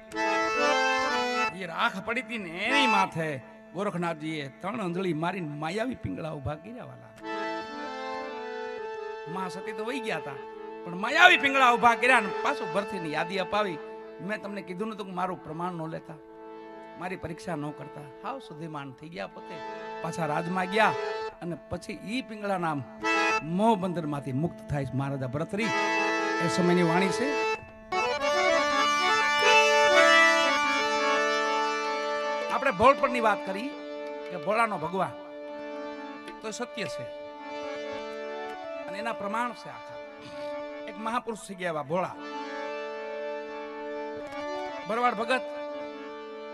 એ રાખ પડી હતી ને એની માથે ગોરખનાથજીએ 3 અંજળી મારીને માયાવી પીંગળા ઉભા કર્યા વાલા. માં સતી તો વહી ગયા હતા, પણ માયાવી પીંગળા ઉભા કર્યા ને પાછું ભરતીની યાદી અપાવી. મેં તમને કીધું નતું કે મારું પ્રમાણ ન લેતા, મારી પરીક્ષા ન કરતા. હાવ સુધીમાન થઈ ગયા. પોતે પાછા રાજમાં ગયા અને પછી ઈ પીંગળા નામ મોહ બંદર માંથી મુક્ત થાય છે મહારાજા ભરતરી. એ સમયની વાણી છે. આપણે ભોળપણની વાત કરી કે ભોળાનો ભગવાન તો સત્ય છે અને એના પ્રમાણ છે. આખા એક મહાપુરુષ થઈ ગયા એવા ભોળા ભરવાડ ભગત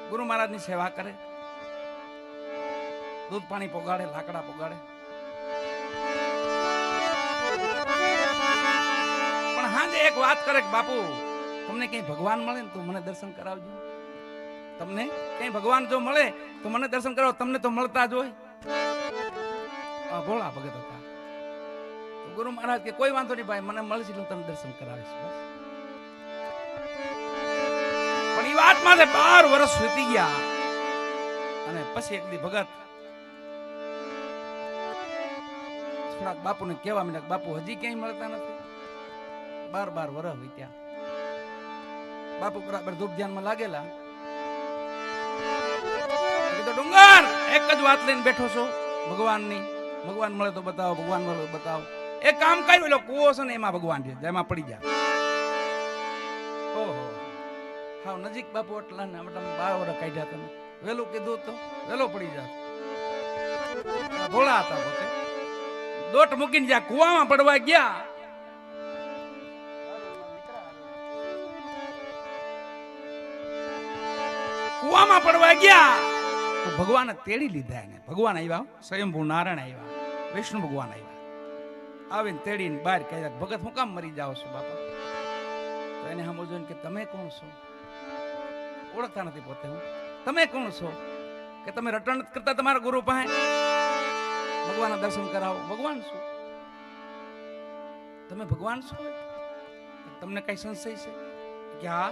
ગુરુ મહારાજની સેવા કરે, દૂધ પાણી પોગાડે, લાકડા પોગાડે. પણ હાજે એક વાત કરે કે બાપુ તમને કઈ ભગવાન મળે ને તો મને દર્શન કરાવજો. તમને કઈ ભગવાન જો મળે તો મને દર્શન કરાવો. તમને તો મળતા જ હોય. ભોળા ભગત હતા. ગુરુ મહારાજ કે કોઈ વાંધો નહીં ભાઈ, મને મળશે હું તમને દર્શન કરાવીશ. બસ. પણ એ વાતમાં 12 વર્ષ વીતી ગયા અને પછી એક દી ભગત થોડાક બાપુને કહેવા માંડ્યા, બાપુ હજી ક્યાંય મળતા નથી. 12 વર્ષ વીત્યા. બાપુ બરાબર ધૂપ ધ્યાનમાં લાગેલા. ડુંગર એક જ વાત લઈને બેઠો છો ભગવાનની. ભગવાન મળે તો બતાવો, ભગવાન મળે તો બતાવો. એક કામ કર્યું, એટલે કૂવો છે ને એમાં ભગવાન છે, જેમાં પડી જાય. ઓહો હાવ નજીક બાપુ. એટલા ને 12 વર્ષ કાઢ્યા તમે. વેલું કીધું તો વેલો પડી જાય. ભોળા હતા પોતે. દોટ મૂકીને જ્યાં કૂવામાં પડવા ગયા, કૂવામાં પડવા ગયા તો ભગવાને તેડી લીધા એને. ભગવાન આવ્યા, સ્વયંભૂ નારાયણ આવ્યા, વિષ્ણુ ભગવાન આવ્યા. આવીને તેડીને બહાર કહ્યા, ભગત હું કામ મરી જાવ છો બાપા? તો એને સામે જોઈને કે તમે કોણ છો? ઓળખતા નથી પોતે. હું તમે કોણ છો? કે તમે રટણ કરતા તમારા ગુરુ પાસે ભગવાનના દર્શન કરાવો. ભગવાન શું? તમે ભગવાન છો? તમને કઈ સંશય છે કે હા?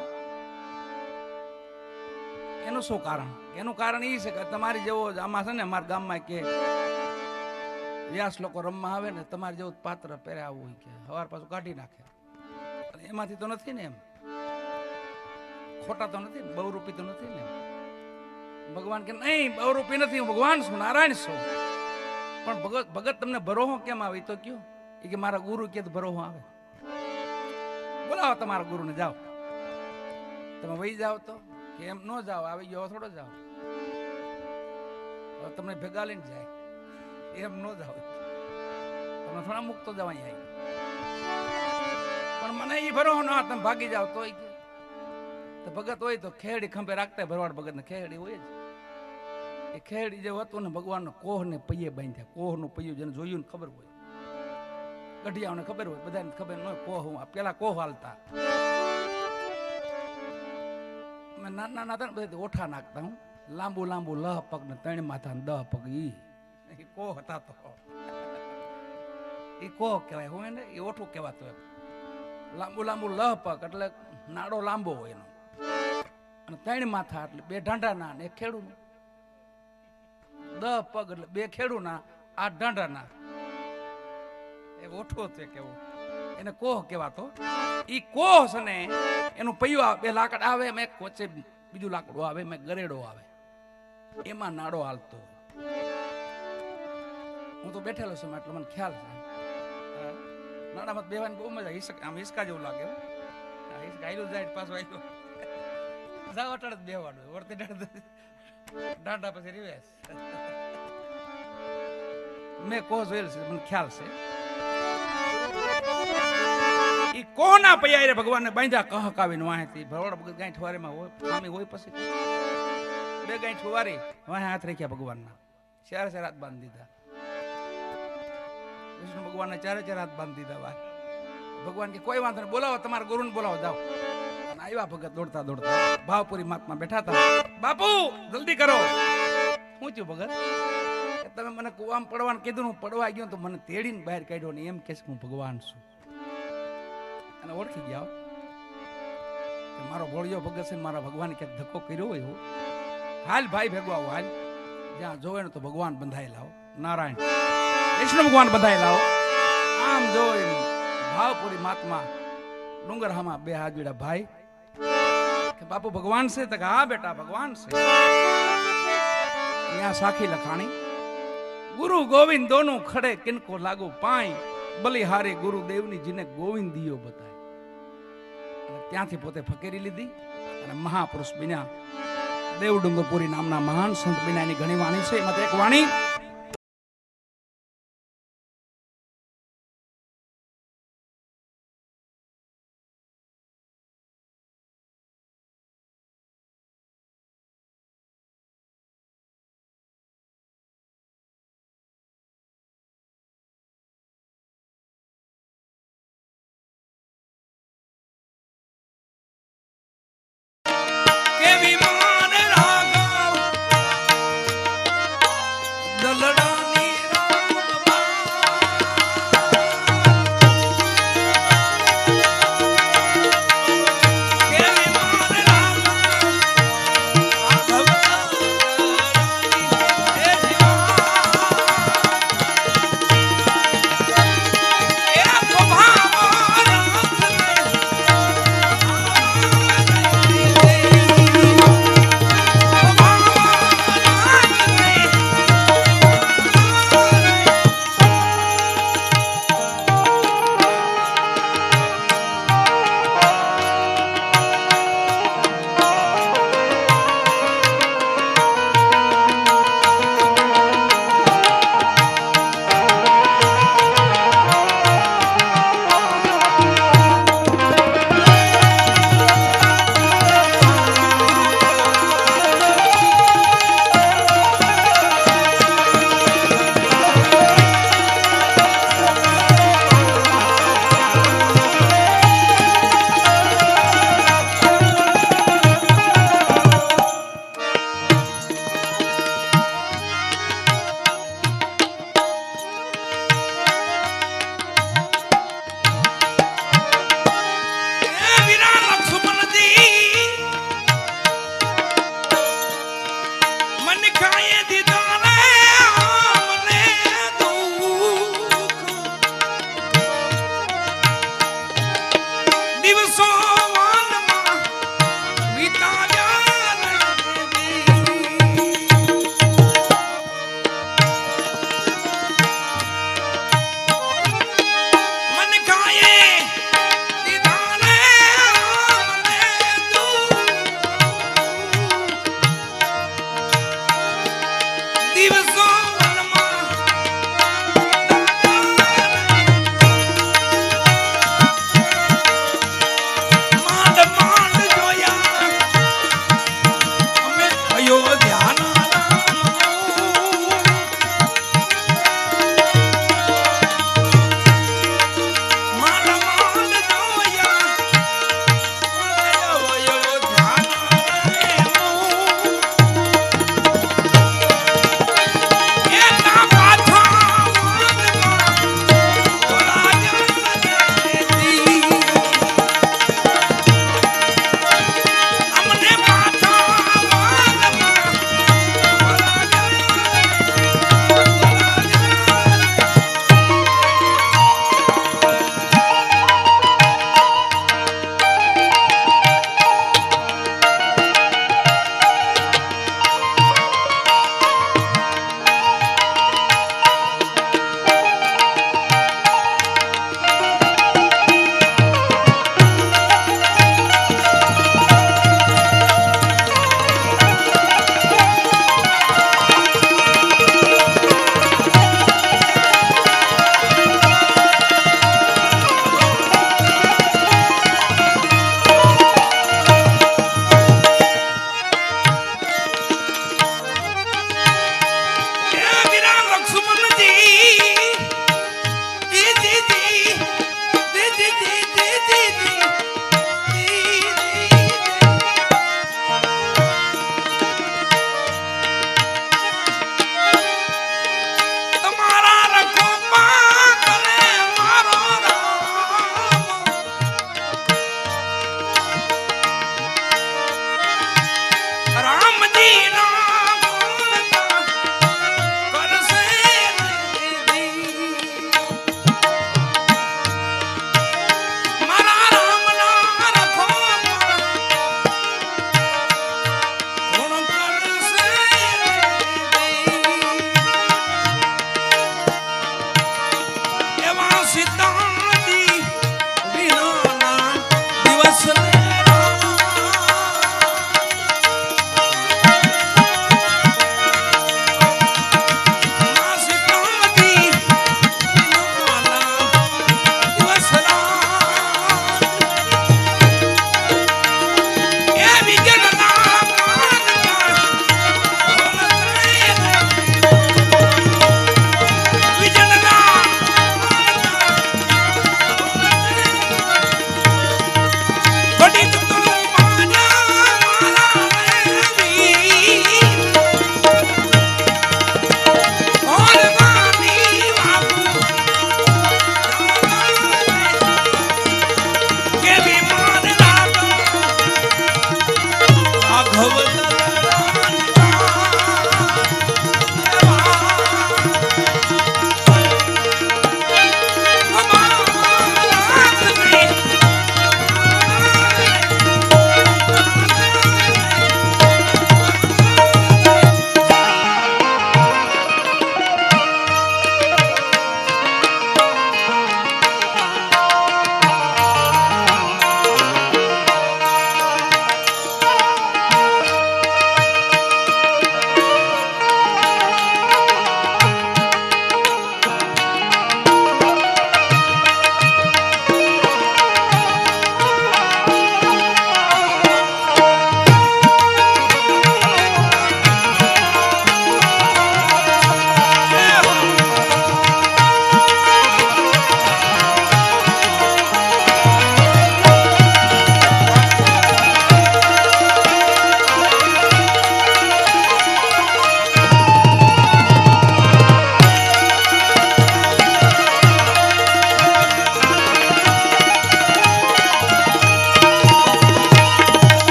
એનું શું કારણ? એનું કારણ એ છે કે તમારી જેવો આમાં છે ને અમારા ગામમાં કે વ્યાસ લોકો રમવા આવે ને તમારે જેવું પાત્ર પહેર્યા આવું હોય કે હવાર પાછું કાઢી નાખે. એમાંથી તો નથી ને, એમ ખોટા તો નથી ને, બહુરૂપી તો નથી ને. ભગવાન કે નહીં બહુરૂપી નથી, હું ભગવાન છું, નારાયણ છું. પણ ભગત તમને ભરોહો કેમ આવે તો કયો? એ કે મારા ગુરુ કે ભરોહો આવે. બોલાવો તમારા ગુરુને, જાઓ. તમે વહી જાઓ તો કે એમ ન જાઓ, આવી ગયો થોડો જાઓ, તમને ભેગા લઈને જાય, એમ ન જાઓ. તમે થોડા મુક્તો જાવ અહીંયા. પણ મને એ ભરોહો ના, તમે ભાગી જાવ તો ભગત હોય તો ખેડી ખંભે રાખતા, ભરવાડ ભગત ને ખેડી હોય જ. એ ખેડી જે હતું ને ભગવાન કોહ ને પૈયે બાંધ્યા. કોહ નું પૈયું જેને જોયું ને ખબર હોય, ગઢિયાઓને ખબર હોય, બધાને ખબર ન હોય. કોહ પેલા કોહ હાલતા, અમે નાના નાના હતા ને બધા ઓઠા નાખતા. હું લાંબુ લાંબુ લહ પગ ને 3 માથા ને 10 પગ, ઈ કોહ હતા. તો એ કોહ કહેવાય. હું એને એ ઓઠું કહેવાતું એમ. લાંબુ લાંબુ લહ પગ એટલે નાડો લાંબો હોય એનો, અને 3 માથા એટલે 2 ઢાંઢાના ને 1 ખેડૂનું. 10 પગ એટલે 2 ખેડૂના, 8 ઢાંઢાના. એ ઓઠો છે કેવું, એને કોહ કહેવાતો. ઈ કોહ છે ને એનું પૈયું આવે, 2 લાકડા આવે, એમાં એક વચ્ચે બીજું લાકડું આવે, એમાં ગરેડો આવે, એમાં નાડો હાલતો. હું તો બેઠેલો છું એટલે મને ખ્યાલ છે. નાડામાં બેવાની બહુ મજા. આમ હિસકા જેવું લાગે. હિસકા આયલું જાય પાછું આવ્યું, જાવ અટડ જ બેવાનું, વર્તી ડાંડા પછી રિવેશ. મેં કોહ જોયેલ છે, મને ખ્યાલ છે. ઈ કોના પૈયા ભગવાનને બાંધ્યા કહકાવીને વાહેથી. ભરવાડ ભગત ગાંઠ વારેમાં હોય, સ્વામી હોય, પછી 2 ગાંઠ વારી વાહે હાથ રાખ્યા ભગવાનના. 4 હાથ બાંધી દીધા. વિષ્ણુ ભગવાનને 4 હાથ બાંધી દીધા. વાહ ભગવાન કે કોઈ વાંધો નહીં, બોલાવો તમારા ગુરુને બોલાવો, જાઓ. અને આવ્યા ભગત દોડતા દોડતા. ભાવપુરી મહાત્મા બેઠા હતા. બાપુ જલ્દી કરો. શું થયું ભગત? તમે મને કુવામાં પડવાનું કીધું, હું પડવા ગયો તો મને તેડીને બહાર કાઢ્યો ને એમ કે હું ભગવાન છું. અને ઓળખી ગયા મારો ભોળિયો ભગત છે, મારા ભગવાન ક્યાંક ધક્કો કર્યો હોય એવું. હાલ ભાઈ ભેગો આવો, હાલ. જ્યાં જોવે ને તો ભગવાન બંધાયેલા હો, નારાયણ વિષ્ણુ ભગવાન બંધાયેલા હો. આમ જોઈને ભાવપુરી મહાત્મા ડુંગરહામાં 2 હાથ જોડ્યા. ભાઈ કે બાપુ ભગવાન છે? તો હા બેટા ભગવાન છે. यहाँ साखी लखाणी गुरु गोविंद दोनों खड़े किनको लागू पाई बलिहारे गुरुदेवनी जिने गोविंद दियो बताए. ત્યાંથી પોતે ફકેરી લીધી અને મહાપુરુષ બન્યા. દેવ ડુંગરપુરી નામના મહાન સંત બન્યાની ઘણી વાણી છે. એમાં એક વાણી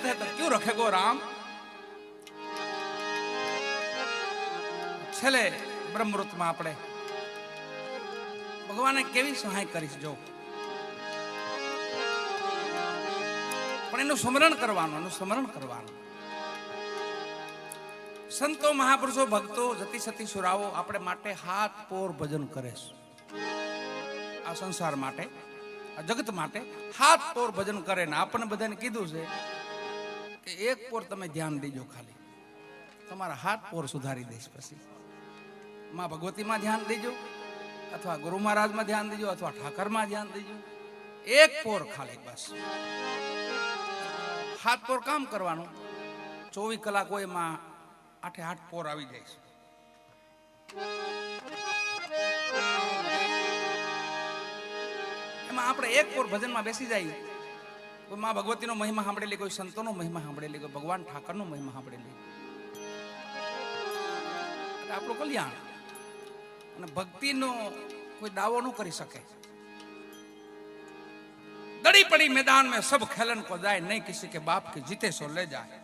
है तो क्यों रखेगो राम। छेले ब्रह्मृत में આપણે ભગવાને કેવી સહાય કરી જો, પણ એનું સ્મરણ કરવાનું। સંતો મહાપુરુષો ભક્તો જતી સતી સુરાવો આપણે માટે હાથ પોર ભજન કરે છે। આ સંસાર માટે આ જગત માટે હાથ પોર ભજન કરે ને આપણને બધાને કીધું છે કે એક પોર તમે ધ્યાન દેજો, ખાલી તમારા હાથ પોર સુધારી દેશ। પછી માં ભગવતી માં ધ્યાન દેજો, અથવા ગુરુ મહારાજ માં ધ્યાન દેજો, અથવા ઠાકર માં ધ્યાન દેજો। એક પોર ખાલી બસ હાથ પોર કામ કરવાનું। 24 કલાક હોય માં 8 પોર આવી જાય છે। એમાં આપણે એક પોર ભજનમાં બેસી જાય, કોઈ માં ભગવતીનો મહિમા સાંભળેલી, કોઈ સંતોનો મહિમા સાંભળેલી, કોઈ ભગવાન ઠાકરનો મહિમા સાંભળેલી, આપણું કલ્યાણ। અને ભક્તિનો કોઈ દાવો ન કરી શકે। दड़ी पड़ी मैदान में सब खेलन को जाए, नहीं किसी के बाप के जीते सो ले जाए।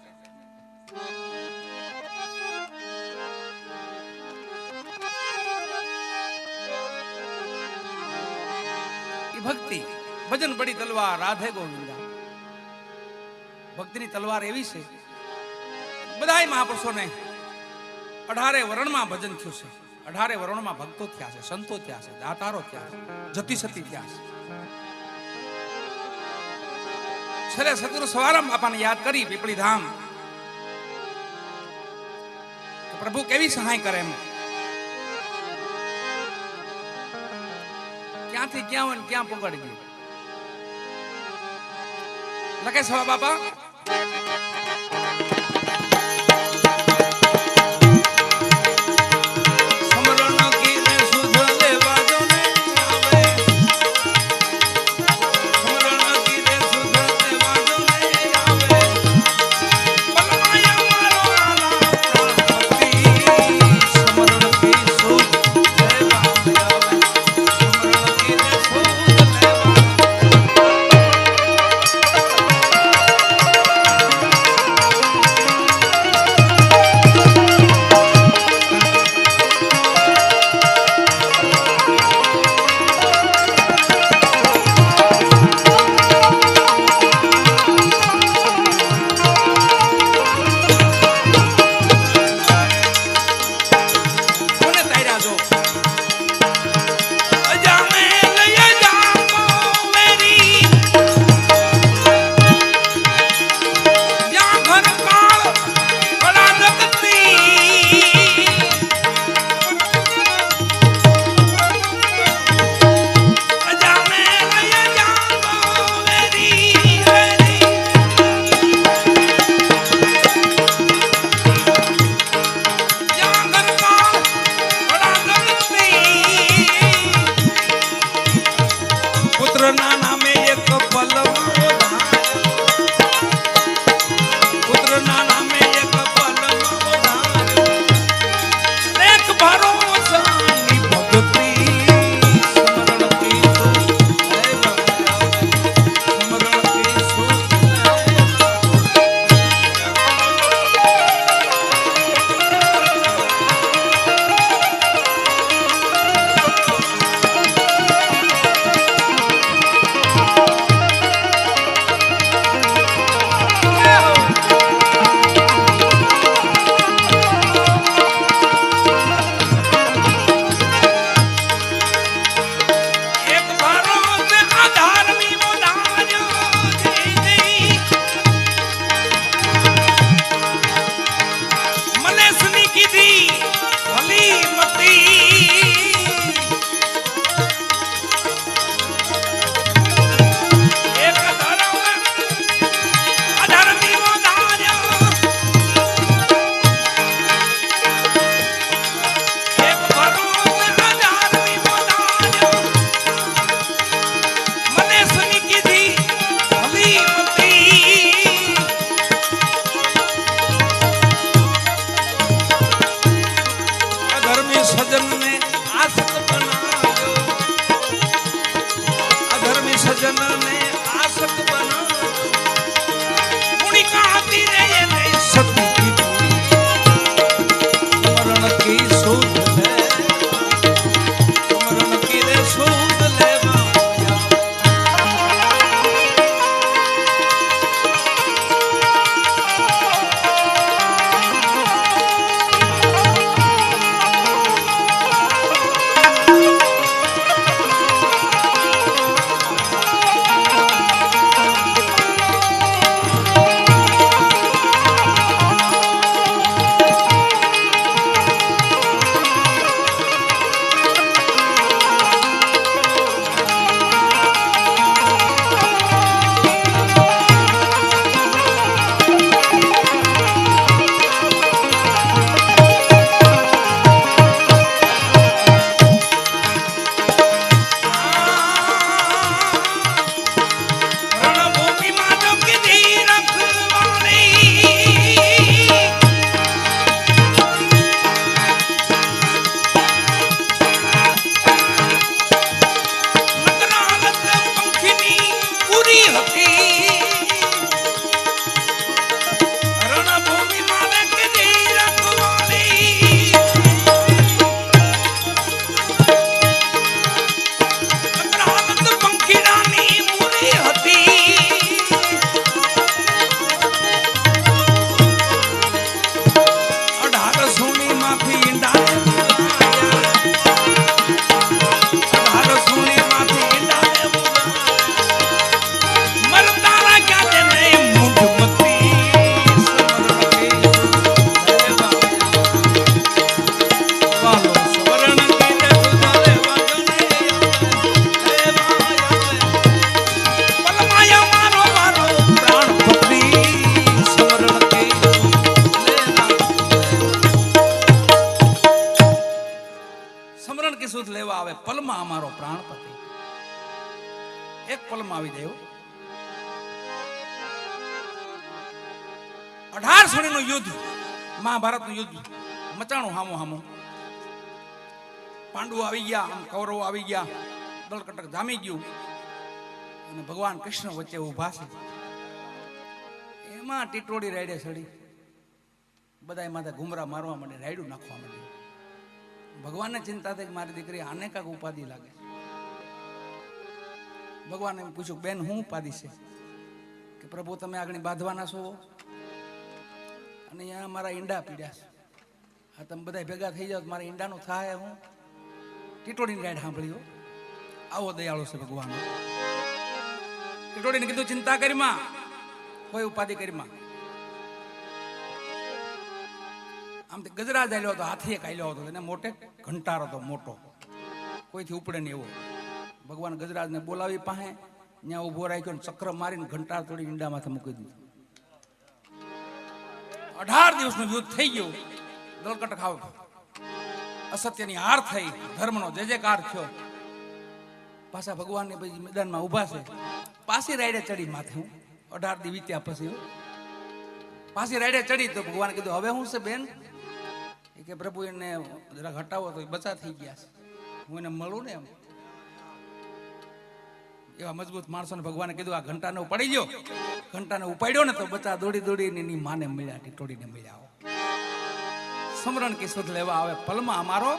भक्ति भजन बड़ी तलवार राधे गोविंदा। भक्ति नी तलवार एवी से बधाई महापुरुषों ने 18 वर्ण में भजन थયું છે। 18 वर्ण में भक्तो थया છે, संतो थया છે, दातारो थया છે, जती सती थया છે। छले सतगुरु सवाराम बापा ने याद करी पीपળી धाम, प्रभु केवी सहाय करे एम। क्या थी क्या वन क्या पकड़ गई लगे सवा बापा। सजन ने आसक बना સુધ લેવા આવે પલમાં અમારો પ્રાણપતિ. એક પલમાં આવી જાય. 18 સુણીનું યુદ્ધ, મહાભારતનું યુદ્ધ મચાણું હામો હામો. પાંડવો આવી ગયા, આમ કૌરવો આવી ગયા, દળકટક જામી ગયું અને ભગવાન કૃષ્ણ વચ્ચે ઊભા છે. એમાં ટીટોડી રાયડે ચડી, બધા માથે ઘુમરા મારવા માંડે, રાયડું નાખવા માંડે. ભગવાનને ચિંતા થઈ મારી દીકરી આને કાંક ઉપાધિ લાગે. ભગવાને એમ પૂછ્યું, બેન હું ઉપાધિ છે? કે પ્રભુ તમે આગળ બાંધવાના છો અને અહીંયા મારા ઈંડા પીડ્યા છે. હા તમે બધા ભેગા થઈ જાઓ, મારા ઈંડાનું થાય. હું ટીટોડીની રાઈડ સાંભળ્યો, આવો દયાળો છે ભગવાન. ટીટોડીને કીધું, ચિંતા કરીમાં, કોઈ ઉપાધિ કરીમાં. આમ ગજરાજ આલ્યો હતો, હાથી એક આલ્યો હતો, એને મોટે ઘંટાર હતો મોટો, કોઈથી ઉપડે નહીં એવો. ભગવાન ગજરાજને બોલાવી પાસે ત્યાં ઉભો રાખ્યો, ચક્ર મારીને ઘંટાર તોડી ઈંડામાંથી મૂકી દીધું. 18 દિવસનું યુદ્ધ થઈ ગયું. દળકટ ખાવ, અસત્યની હાર થઈ, ધર્મનો જય જયકાર થયો. પાછા ભગવાનને પછી મેદાનમાં ઉભા છે. પાછી રાયડે ચડી માથે. હું 18 દી વીત્યા પછી પાછી રાયડે ચડી તો ભગવાને કીધું, હવે હું છે બેન? એ કે પ્રભુ એને જરા હટાવો તો બચા થઈ ગયા છે, હું એને મળું ને. એમ એવા મજબૂત માણસોને ભગવાને કીધું, આ ઘંટાને પડી ગયો, ઘંટાને ઉપાડ્યો ને તો બચા દોડી દોડીને એની માને મળ્યા, ટીટોડીને મળ્યા. સમરણ કી સુધ લેવા આવે પલમાં અમારો